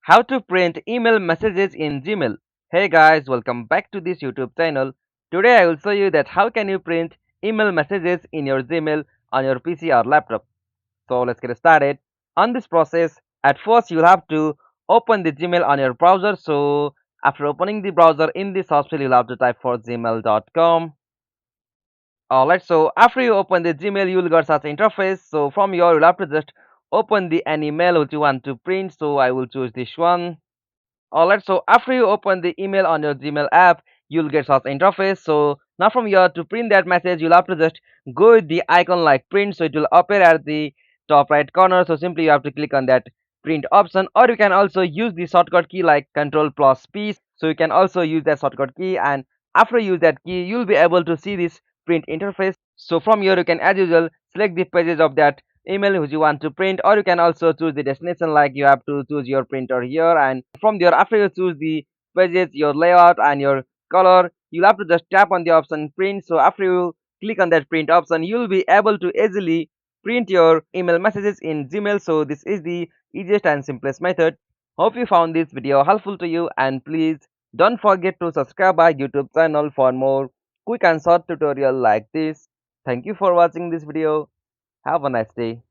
How to print email messages in Gmail. Hey guys, welcome back to this YouTube channel. Today I will show you that how can you print email messages in your Gmail on your PC or laptop. So let's get started. On this process, at first you'll have to open the Gmail on your browser. So after opening the browser in the search field, you'll have to type for gmail.com. Alright, so after you open the Gmail, you'll get such interface. So from here, you'll have to just open the any mail which you want to print. So I will choose this one. Alright, so after you open the email on your Gmail app, you'll get such interface. So now from here to print that message, you'll have to just go with the icon like print. So it will appear at the top right corner. So simply you have to click on that print option, or you can also use the shortcut key like Control plus P. So you can also use that shortcut key, and after you use that key, you'll be able to see this print interface. So from here, you can as usual select the pages of that email which you want to print, or you can also choose the destination like you have to choose your printer here, and from there after you choose the pages, your layout and your color, you'll have to just tap on the option print. So after you click on that print option, you'll be able to easily print your email messages in Gmail. So this is the easiest and simplest method. Hope you found this video helpful to you, and please don't forget to subscribe our YouTube channel for more quick and short tutorial like this. Thank you for watching this video. Have a nice day.